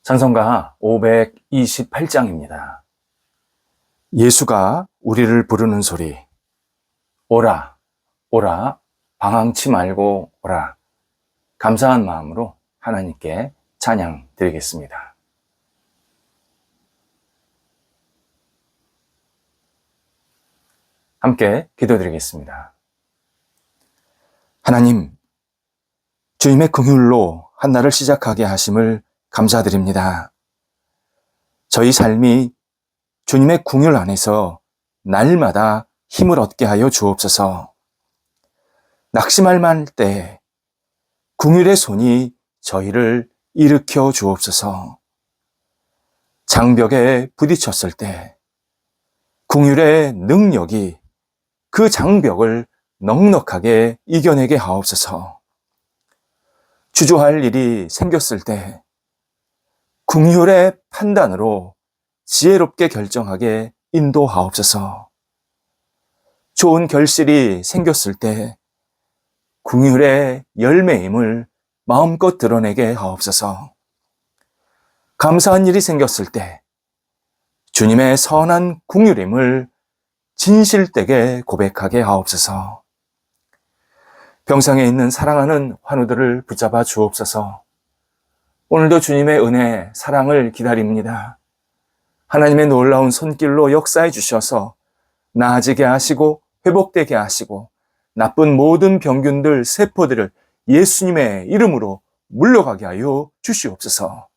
찬송가 528장입니다. 예수가 우리를 부르는 소리. 오라, 오라, 방황치 말고 오라. 감사한 마음으로 하나님께 찬양 드리겠습니다. 함께 기도드리겠습니다. 하나님, 주님의 긍휼로 한날을 시작하게 하심을 감사드립니다. 저희 삶이 주님의 긍휼 안에서 날마다 힘을 얻게 하여 주옵소서. 낙심할 만할 때 긍휼의 손이 저희를 일으켜 주옵소서. 장벽에 부딪혔을 때 긍휼의 능력이 그 장벽을 넉넉하게 이겨내게 하옵소서. 주저할 일이 생겼을 때 긍휼의 판단으로 지혜롭게 결정하게 인도하옵소서. 좋은 결실이 생겼을 때 긍휼의 열매임을 마음껏 드러내게 하옵소서. 감사한 일이 생겼을 때 주님의 선한 긍휼임을 진실되게 고백하게 하옵소서. 병상에 있는 사랑하는 환우들을 붙잡아 주옵소서. 오늘도 주님의 은혜, 사랑을 기다립니다. 하나님의 놀라운 손길로 역사해 주셔서 나아지게 하시고 회복되게 하시고 나쁜 모든 병균들, 세포들을 예수님의 이름으로 물러가게 하여 주시옵소서.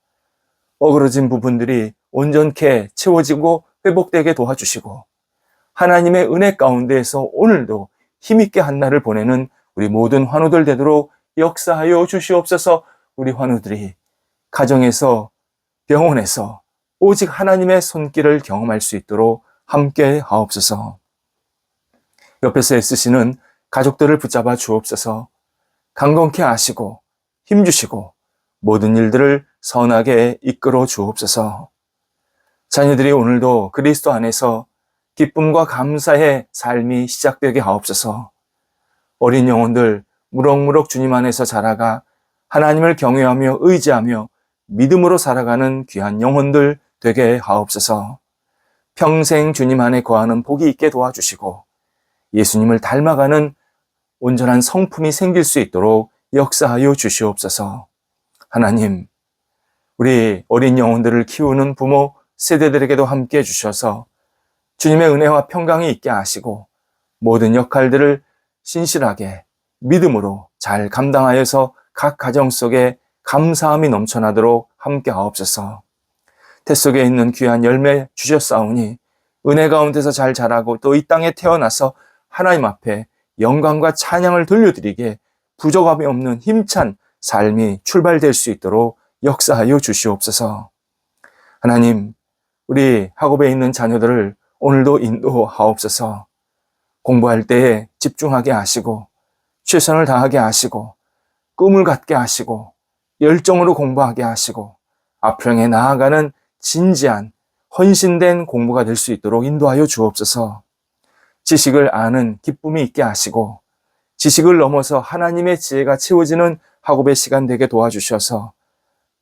어그러진 부분들이 온전케 채워지고 회복되게 도와주시고 하나님의 은혜 가운데에서 오늘도 힘있게 한 날을 보내는 우리 모든 환우들 되도록 역사하여 주시옵소서. 우리 환우들이 가정에서, 병원에서 오직 하나님의 손길을 경험할 수 있도록 함께 하옵소서. 옆에서 애쓰시는 가족들을 붙잡아 주옵소서. 강건케 하시고 힘주시고 모든 일들을 선하게 이끌어 주옵소서. 자녀들이 오늘도 그리스도 안에서 기쁨과 감사의 삶이 시작되게 하옵소서. 어린 영혼들 무럭무럭 주님 안에서 자라가 하나님을 경외하며 의지하며 믿음으로 살아가는 귀한 영혼들 되게 하옵소서. 평생 주님 안에 거하는 복이 있게 도와주시고 예수님을 닮아가는 온전한 성품이 생길 수 있도록 역사하여 주시옵소서. 하나님, 우리 어린 영혼들을 키우는 부모 세대들에게도 함께 해주셔서 주님의 은혜와 평강이 있게 하시고 모든 역할들을 신실하게 믿음으로 잘 감당하여서 각 가정 속에 감사함이 넘쳐나도록 함께 하옵소서. 태 속에 있는 귀한 열매 주셨사오니 은혜 가운데서 잘 자라고 또 이 땅에 태어나서 하나님 앞에 영광과 찬양을 돌려드리게 부족함이 없는 힘찬 삶이 출발될 수 있도록 역사하여 주시옵소서. 하나님, 우리 학업에 있는 자녀들을 오늘도 인도하옵소서. 공부할 때에 집중하게 하시고 최선을 다하게 하시고 꿈을 갖게 하시고 열정으로 공부하게 하시고 앞을 향해 나아가는 진지한 헌신된 공부가 될 수 있도록 인도하여 주옵소서. 지식을 아는 기쁨이 있게 하시고 지식을 넘어서 하나님의 지혜가 채워지는 학업의 시간 되게 도와주셔서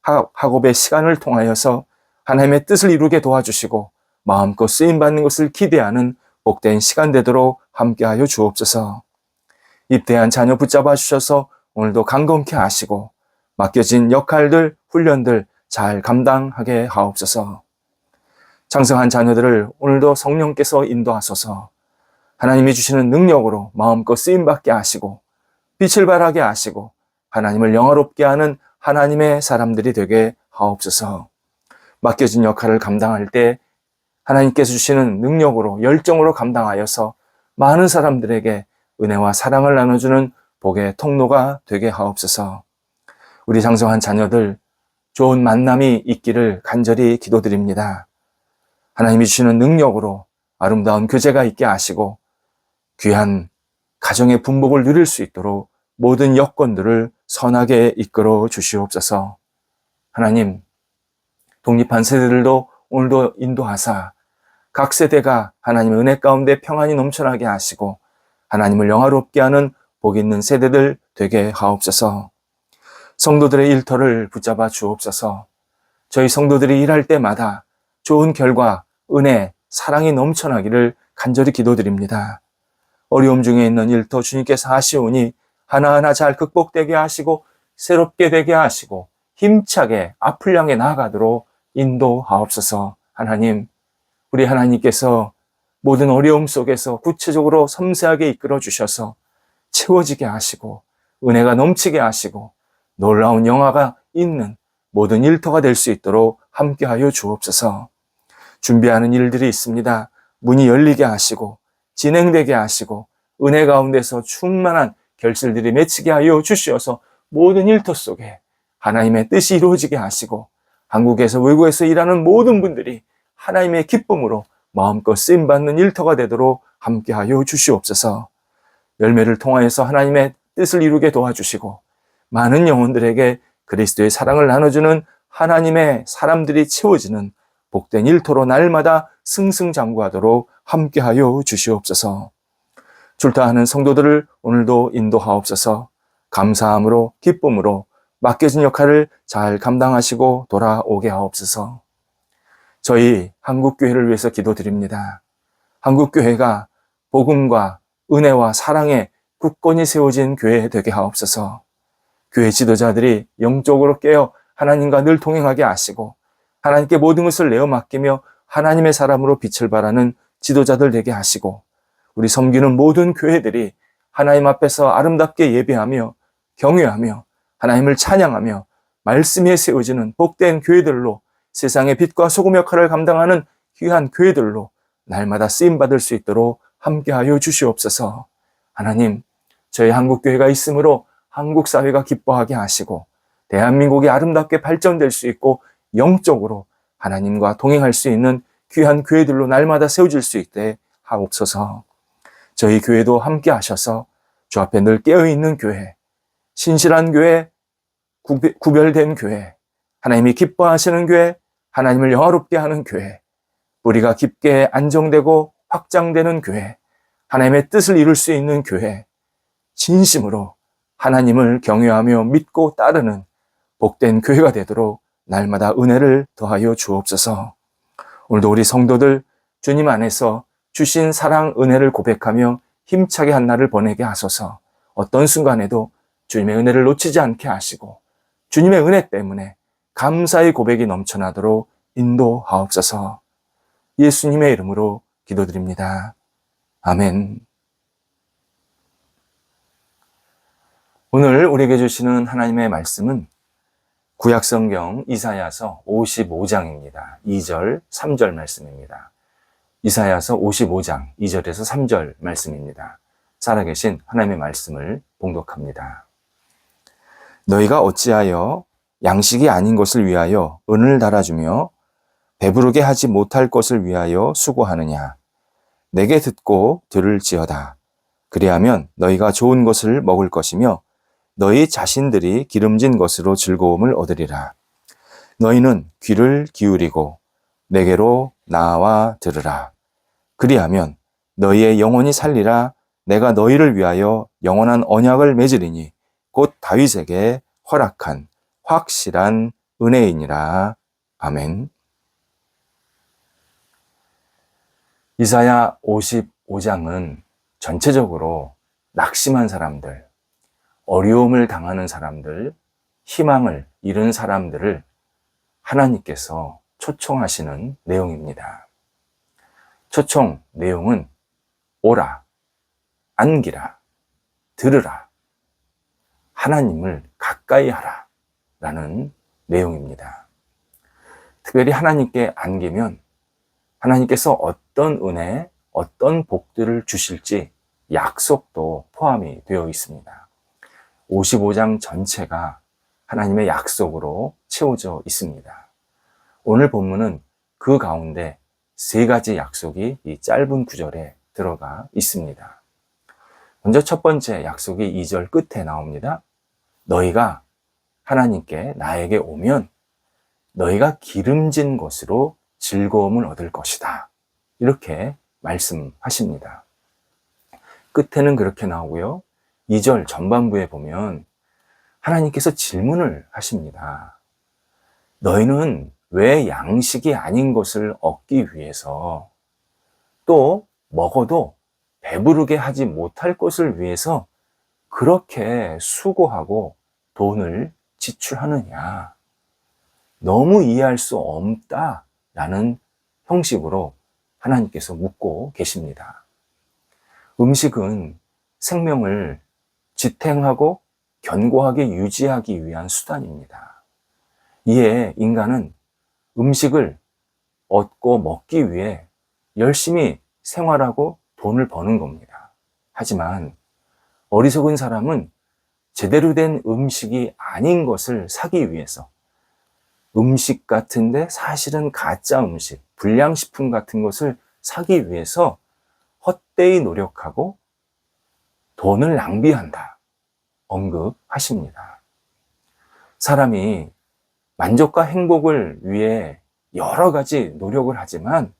학업의 시간을 통하여서 하나님의 뜻을 이루게 도와주시고 마음껏 쓰임받는 것을 기대하는 복된 시간 되도록 함께하여 주옵소서. 입대한 자녀 붙잡아 주셔서 오늘도 강건케 하시고 맡겨진 역할들, 훈련들 잘 감당하게 하옵소서. 장성한 자녀들을 오늘도 성령께서 인도하소서. 하나님이 주시는 능력으로 마음껏 쓰임받게 하시고 빛을 발하게 하시고 하나님을 영화롭게 하는 하나님의 사람들이 되게 하옵소서. 맡겨진 역할을 감당할 때 하나님께서 주시는 능력으로 열정으로 감당하여서 많은 사람들에게 은혜와 사랑을 나눠주는 복의 통로가 되게 하옵소서. 우리 장성한 자녀들 좋은 만남이 있기를 간절히 기도드립니다. 하나님이 주시는 능력으로 아름다운 교제가 있게 하시고 귀한 가정의 분복을 누릴 수 있도록 모든 여건들을 선하게 이끌어 주시옵소서. 하나님, 독립한 세대들도 오늘도 인도하사 각 세대가 하나님의 은혜 가운데 평안이 넘쳐나게 하시고 하나님을 영화롭게 하는 복 있는 세대들 되게 하옵소서. 성도들의 일터를 붙잡아 주옵소서. 저희 성도들이 일할 때마다 좋은 결과, 은혜, 사랑이 넘쳐나기를 간절히 기도드립니다. 어려움 중에 있는 일터 주님께서 하시오니 하나하나 잘 극복되게 하시고 새롭게 되게 하시고 힘차게 앞을 향해 나아가도록 인도하옵소서. 하나님, 우리 하나님께서 모든 어려움 속에서 구체적으로 섬세하게 이끌어 주셔서 채워지게 하시고 은혜가 넘치게 하시고 놀라운 영화가 있는 모든 일터가 될 수 있도록 함께하여 주옵소서. 준비하는 일들이 있습니다. 문이 열리게 하시고 진행되게 하시고 은혜 가운데서 충만한 결실들이 맺히게 하여 주시어서 모든 일터 속에 하나님의 뜻이 이루어지게 하시고 한국에서 외국에서 일하는 모든 분들이 하나님의 기쁨으로 마음껏 쓰임받는 일터가 되도록 함께하여 주시옵소서. 열매를 통하여서 하나님의 뜻을 이루게 도와주시고 많은 영혼들에게 그리스도의 사랑을 나눠주는 하나님의 사람들이 채워지는 복된 일터로 날마다 승승장구하도록 함께하여 주시옵소서. 출타하는 성도들을 오늘도 인도하옵소서. 감사함으로 기쁨으로 맡겨진 역할을 잘 감당하시고 돌아오게 하옵소서. 저희 한국교회를 위해서 기도드립니다. 한국교회가 복음과 은혜와 사랑에 굳건히 세워진 교회 되게 하옵소서. 교회 지도자들이 영적으로 깨어 하나님과 늘 동행하게 하시고 하나님께 모든 것을 내어 맡기며 하나님의 사람으로 빛을 발하는 지도자들 되게 하시고 우리 섬기는 모든 교회들이 하나님 앞에서 아름답게 예배하며 경외하며 하나님을 찬양하며 말씀에 세워지는 복된 교회들로 세상의 빛과 소금 역할을 감당하는 귀한 교회들로 날마다 쓰임받을 수 있도록 함께하여 주시옵소서. 하나님, 저희 한국교회가 있으므로 한국 사회가 기뻐하게 하시고 대한민국이 아름답게 발전될 수 있고 영적으로 하나님과 동행할 수 있는 귀한 교회들로 날마다 세워질 수 있게 하옵소서. 저희 교회도 함께 하셔서 주 앞에 늘 깨어있는 교회, 신실한 교회, 구별된 교회, 하나님이 기뻐하시는 교회, 하나님을 영화롭게 하는 교회, 뿌리가 깊게 안정되고 확장되는 교회, 하나님의 뜻을 이룰 수 있는 교회, 진심으로 하나님을 경외하며 믿고 따르는 복된 교회가 되도록 날마다 은혜를 더하여 주옵소서. 오늘도 우리 성도들 주님 안에서 주신 사랑 은혜를 고백하며 힘차게 한 날을 보내게 하소서. 어떤 순간에도 주님의 은혜를 놓치지 않게 하시고 주님의 은혜 때문에 감사의 고백이 넘쳐나도록 인도하옵소서. 예수님의 이름으로 기도드립니다. 아멘. 오늘 우리에게 주시는 하나님의 말씀은 구약성경 이사야서 55장입니다. 2절, 3절 말씀입니다. 이사야서 55장 2절에서 3절 말씀입니다. 살아계신 하나님의 말씀을 봉독합니다. 너희가 어찌하여 양식이 아닌 것을 위하여 은을 달아주며 배부르게 하지 못할 것을 위하여 수고하느냐. 내게 듣고 들을지어다. 그리하면 너희가 좋은 것을 먹을 것이며 너희 자신들이 기름진 것으로 즐거움을 얻으리라. 너희는 귀를 기울이고 내게로 나와 들으라. 그리하면 너희의 영혼이 살리라. 내가 너희를 위하여 영원한 언약을 맺으리니 곧 다윗에게 허락한 확실한 은혜이니라. 아멘. 이사야 55장은 전체적으로 낙심한 사람들, 어려움을 당하는 사람들, 희망을 잃은 사람들을 하나님께서 초청하시는 내용입니다. 초청 내용은 오라, 안기라, 들으라, 하나님을 가까이 하라 라는 내용입니다. 특별히 하나님께 안기면 하나님께서 어떤 은혜, 어떤 복들을 주실지 약속도 포함이 되어 있습니다. 55장 전체가 하나님의 약속으로 채워져 있습니다. 오늘 본문은 그 가운데 세 가지 약속이 이 짧은 구절에 들어가 있습니다. 먼저 첫 번째 약속이 2절 끝에 나옵니다. 너희가 하나님께 나에게 오면 너희가 기름진 것으로 즐거움을 얻을 것이다. 이렇게 말씀하십니다. 끝에는 그렇게 나오고요. 2절 전반부에 보면 하나님께서 질문을 하십니다. 너희는 왜 양식이 아닌 것을 얻기 위해서, 또 먹어도 배부르게 하지 못할 것을 위해서 그렇게 수고하고 돈을 지출하느냐? 너무 이해할 수 없다라는 형식으로 하나님께서 묻고 계십니다. 음식은 생명을 지탱하고 견고하게 유지하기 위한 수단입니다. 이에 인간은 음식을 얻고 먹기 위해 열심히 생활하고 돈을 버는 겁니다. 하지만 어리석은 사람은 제대로 된 음식이 아닌 것을 사기 위해서 음식 같은데 사실은 가짜 음식, 불량식품 같은 것을 사기 위해서 헛되이 노력하고 돈을 낭비한다. 언급하십니다. 사람이 만족과 행복을 위해 여러 가지 노력을 하지만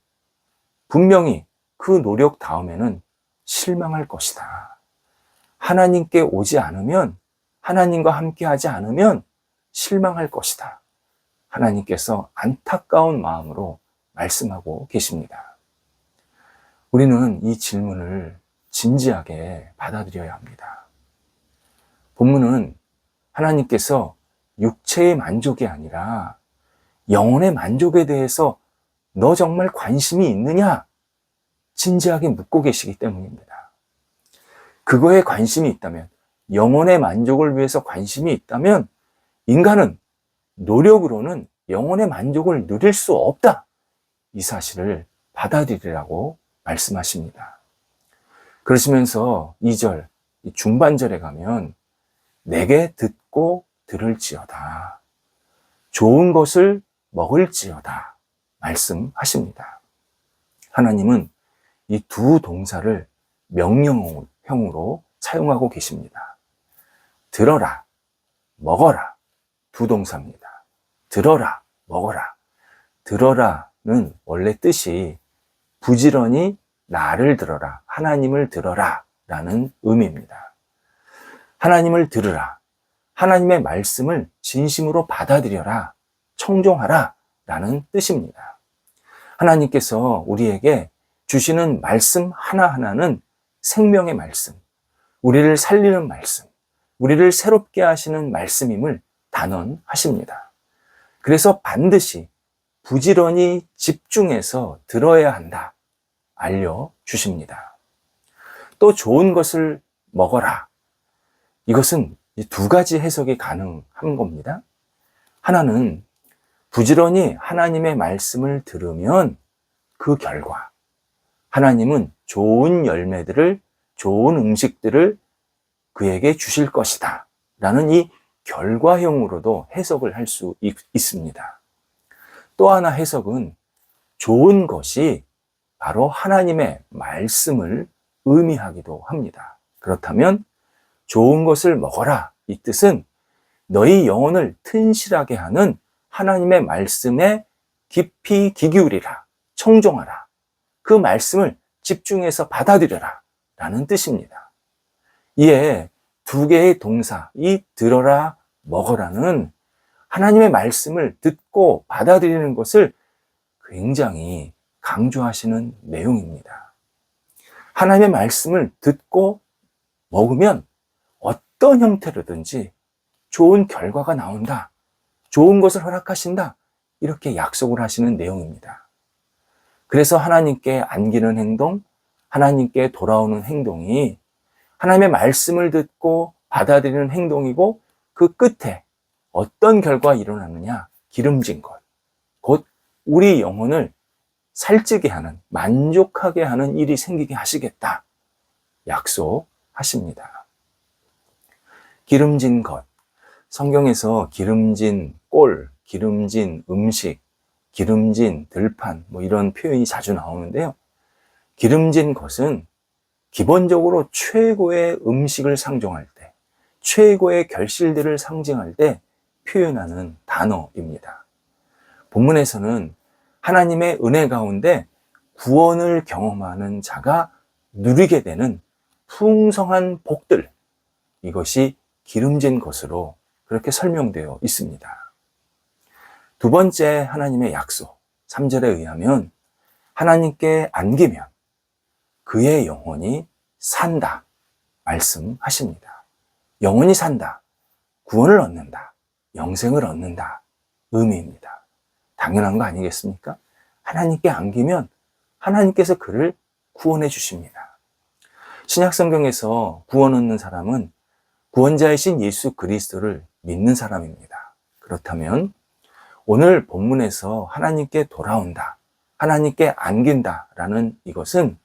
분명히 그 노력 다음에는 실망할 것이다. 하나님께 오지 않으면, 하나님과 함께 하지 않으면 실망할 것이다. 하나님께서 안타까운 마음으로 말씀하고 계십니다. 우리는 이 질문을 진지하게 받아들여야 합니다. 본문은 하나님께서 육체의 만족이 아니라 영혼의 만족에 대해서 너 정말 관심이 있느냐? 진지하게 묻고 계시기 때문입니다. 그거에 관심이 있다면, 영혼의 만족을 위해서 관심이 있다면 인간은 노력으로는 영혼의 만족을 누릴 수 없다. 이 사실을 받아들이라고 말씀하십니다. 그러시면서 2절, 중반절에 가면 내게 듣고 들을지어다. 좋은 것을 먹을지어다. 말씀하십니다. 하나님은 이 두 동사를 명령형으로 사용하고 계십니다. 들어라, 먹어라. 두 동사입니다. 들어라, 먹어라. 들어라는 원래 뜻이 부지런히 나를 들어라, 하나님을 들어라 라는 의미입니다. 하나님을 들으라, 하나님의 말씀을 진심으로 받아들여라, 청종하라 라는 뜻입니다. 하나님께서 우리에게 주시는 말씀 하나하나는 생명의 말씀, 우리를 살리는 말씀, 우리를 새롭게 하시는 말씀임을 단언하십니다. 그래서 반드시 부지런히 집중해서 들어야 한다 알려주십니다. 또 좋은 것을 먹어라. 이것은 두 가지 해석이 가능한 겁니다. 하나는 부지런히 하나님의 말씀을 들으면 그 결과 하나님은 좋은 열매들을, 좋은 음식들을 그에게 주실 것이다 라는 이 결과형으로도 해석을 할 수 있습니다. 또 하나 해석은 좋은 것이 바로 하나님의 말씀을 의미하기도 합니다. 그렇다면 좋은 것을 먹어라 이 뜻은 너희 영혼을 튼실하게 하는 하나님의 말씀에 깊이 귀 기울이라, 청종하라. 그 말씀을 집중해서 받아들여라 라는 뜻입니다. 이에 두 개의 동사, 이 들어라, 먹어라는 하나님의 말씀을 듣고 받아들이는 것을 굉장히 강조하시는 내용입니다. 하나님의 말씀을 듣고 먹으면 어떤 형태로든지 좋은 결과가 나온다. 좋은 것을 허락하신다. 이렇게 약속을 하시는 내용입니다. 그래서 하나님께 안기는 행동, 하나님께 돌아오는 행동이 하나님의 말씀을 듣고 받아들이는 행동이고 그 끝에 어떤 결과가 일어나느냐? 기름진 것. 곧 우리 영혼을 살찌게 하는, 만족하게 하는 일이 생기게 하시겠다. 약속하십니다. 기름진 것. 성경에서 기름진 꼴, 기름진 음식, 기름진 들판, 이런 표현이 자주 나오는데요. 기름진 것은 기본적으로 최고의 음식을 상징할 때, 최고의 결실들을 상징할 때 표현하는 단어입니다. 본문에서는 하나님의 은혜 가운데 구원을 경험하는 자가 누리게 되는 풍성한 복들, 이것이 기름진 것으로 그렇게 설명되어 있습니다. 두 번째 하나님의 약속, 3절에 의하면 하나님께 안기면 그의 영혼이 산다 말씀하십니다. 영혼이 산다, 구원을 얻는다, 영생을 얻는다 의미입니다. 당연한 거 아니겠습니까? 하나님께 안기면 하나님께서 그를 구원해 주십니다. 신약 성경에서 구원 얻는 사람은 구원자이신 예수 그리스도를 믿는 사람입니다. 그렇다면 오늘 본문에서 하나님께 돌아온다, 하나님께 안긴다라는 이것은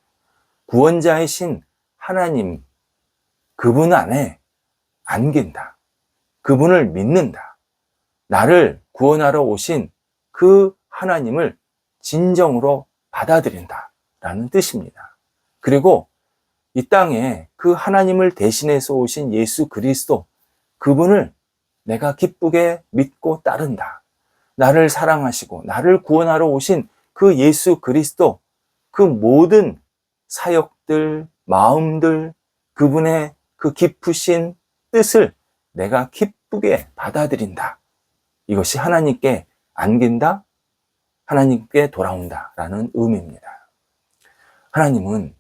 구원자이신 하나님, 그분 안에 안긴다, 그분을 믿는다, 나를 구원하러 오신 그 하나님을 진정으로 받아들인다 라는 뜻입니다. 그리고 이 땅에 그 하나님을 대신해서 오신 예수 그리스도, 그분을 내가 기쁘게 믿고 따른다. 나를 사랑하시고 나를 구원하러 오신 그 예수 그리스도, 그 모든 사역들, 마음들, 그분의 그 깊으신 뜻을 내가 기쁘게 받아들인다. 이것이 하나님께 안긴다, 하나님께 돌아온다 라는 의미입니다. 하나님은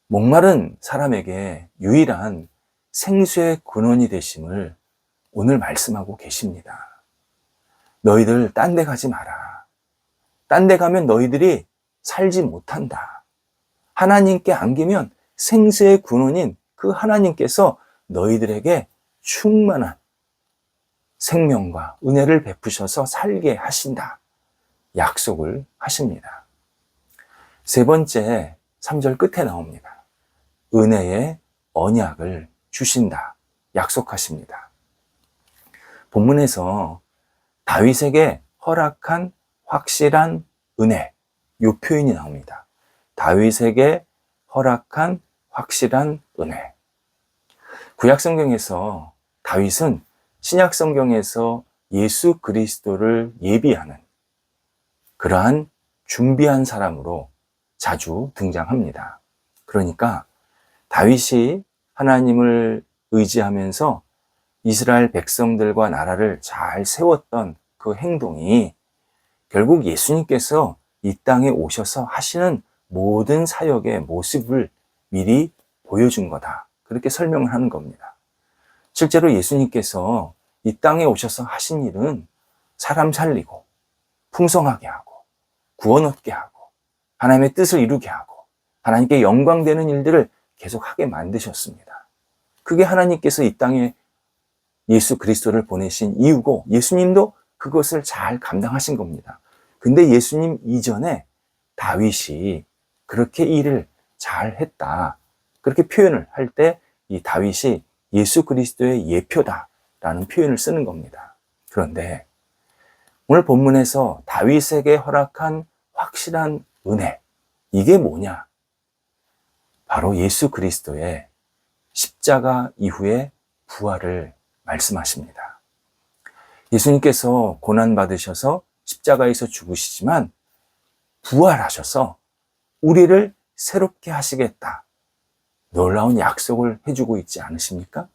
목마른 사람에게 유일한 생수의 근원이 되심을 오늘 말씀하고 계십니다. 너희들 딴 데 가지 마라. 딴 데 가면 너희들이 살지 못한다. 하나님께 안기면 생수의 근원인 그 하나님께서 너희들에게 충만한 생명과 은혜를 베푸셔서 살게 하신다. 약속을 하십니다. 세 번째, 3절 끝에 나옵니다. 은혜의 언약을 주신다. 약속하십니다. 본문에서 다윗에게 허락한 확실한 은혜, 이 표현이 나옵니다. 다윗에게 허락한 확실한 은혜. 구약성경에서 다윗은 신약성경에서 예수 그리스도를 예비하는 그러한 준비한 사람으로 자주 등장합니다. 그러니까 다윗이 하나님을 의지하면서 이스라엘 백성들과 나라를 잘 세웠던 그 행동이 결국 예수님께서 이 땅에 오셔서 하시는 모든 사역의 모습을 미리 보여준 거다. 그렇게 설명을 하는 겁니다. 실제로 예수님께서 이 땅에 오셔서 하신 일은 사람 살리고 풍성하게 하고 구원 얻게 하고 하나님의 뜻을 이루게 하고 하나님께 영광되는 일들을 계속하게 만드셨습니다. 그게 하나님께서 이 땅에 예수 그리스도를 보내신 이유고 예수님도 그것을 잘 감당하신 겁니다. 근데 예수님 이전에 다윗이 그렇게 일을 잘 했다. 그렇게 표현을 할 때 이 다윗이 예수 그리스도의 예표다라는 표현을 쓰는 겁니다. 그런데 오늘 본문에서 다윗에게 허락한 확실한 은혜, 이게 뭐냐? 바로 예수 그리스도의 십자가 이후의 부활을 말씀하십니다. 예수님께서 고난받으셔서 십자가에서 죽으시지만 부활하셔서 우리를 새롭게 하시겠다. 놀라운 약속을 해주고 있지 않으십니까?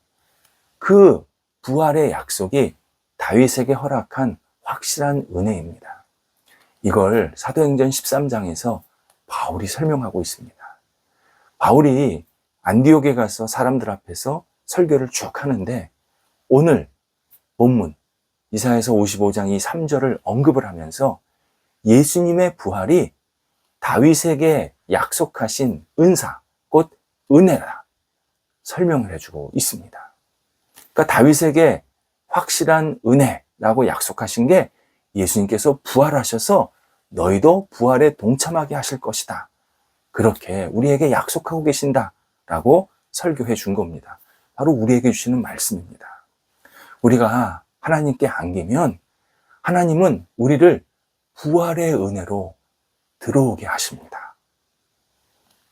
그 부활의 약속이 다윗에게 허락한 확실한 은혜입니다. 이걸 사도행전 13장에서 바울이 설명하고 있습니다. 바울이 안디옥에 가서 사람들 앞에서 설교를 쭉 하는데 오늘 본문 이사야서 55장 이 3절을 언급을 하면서 예수님의 부활이 다윗에게 약속하신 은사, 곧 은혜라 설명을 해주고 있습니다. 그러니까 다윗에게 확실한 은혜라고 약속하신 게 예수님께서 부활하셔서 너희도 부활에 동참하게 하실 것이다. 그렇게 우리에게 약속하고 계신다라고 설교해 준 겁니다. 바로 우리에게 주시는 말씀입니다. 우리가 하나님께 안기면 하나님은 우리를 부활의 은혜로 들어오게 하십니다.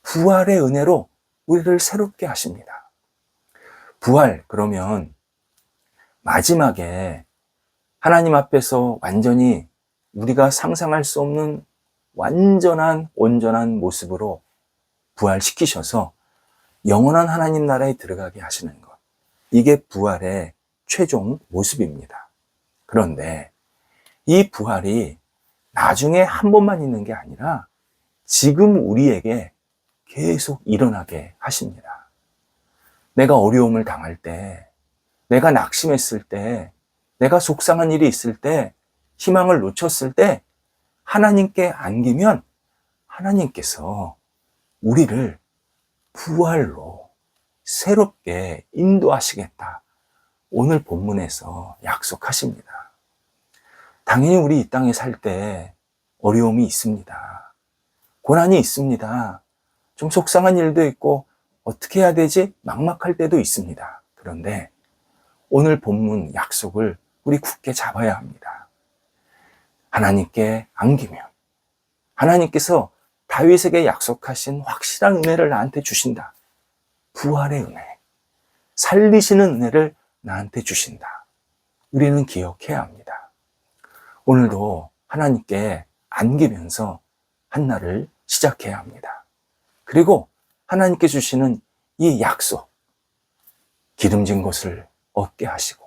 부활의 은혜로 우리를 새롭게 하십니다. 부활, 그러면 마지막에 하나님 앞에서 완전히 우리가 상상할 수 없는 완전한 온전한 모습으로 부활시키셔서 영원한 하나님 나라에 들어가게 하시는 것. 이게 부활의 최종 모습입니다. 그런데 이 부활이 나중에 한 번만 있는 게 아니라 지금 우리에게 계속 일어나게 하십니다. 내가 어려움을 당할 때, 내가 낙심했을 때, 내가 속상한 일이 있을 때, 희망을 놓쳤을 때 하나님께 안기면 하나님께서 우리를 부활로 새롭게 인도하시겠다. 오늘 본문에서 약속하십니다. 당연히 우리 이 땅에 살 때 어려움이 있습니다. 고난이 있습니다. 좀 속상한 일도 있고 어떻게 해야 되지? 막막할 때도 있습니다. 그런데 오늘 본문 약속을 우리 굳게 잡아야 합니다. 하나님께 안기면 하나님께서 다윗에게 약속하신 확실한 은혜를 나한테 주신다. 부활의 은혜, 살리시는 은혜를 나한테 주신다. 우리는 기억해야 합니다. 오늘도 하나님께 안기면서 한 날을 시작해야 합니다. 그리고 하나님께 주시는 이 약속, 기름진 것을 얻게 하시고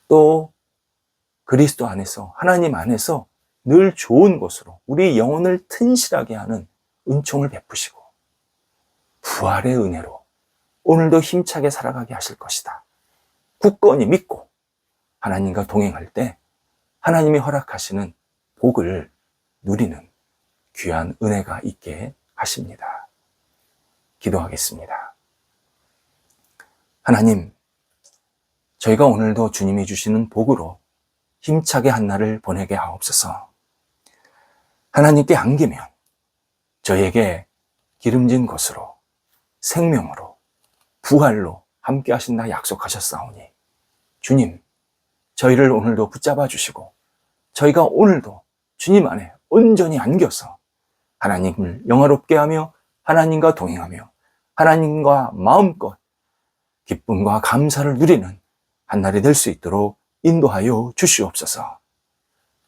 또 그리스도 안에서, 하나님 안에서 늘 좋은 것으로 우리 영혼을 튼실하게 하는 은총을 베푸시고 부활의 은혜로 오늘도 힘차게 살아가게 하실 것이다. 굳건히 믿고 하나님과 동행할 때 하나님이 허락하시는 복을 누리는 귀한 은혜가 있게 하십니다. 기도하겠습니다. 하나님, 저희가 오늘도 주님이 주시는 복으로 힘차게 한 날을 보내게 하옵소서. 하나님께 안기면 저희에게 기름진 것으로, 생명으로, 부활로 함께 하신다 약속하셨사오니 주님, 저희를 오늘도 붙잡아 주시고 저희가 오늘도 주님 안에 온전히 안겨서 하나님을 영화롭게 하며 하나님과 동행하며 하나님과 마음껏 기쁨과 감사를 누리는 한 날이 될 수 있도록 인도하여 주시옵소서.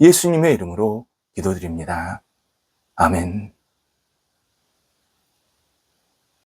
예수님의 이름으로 기도드립니다. 아멘.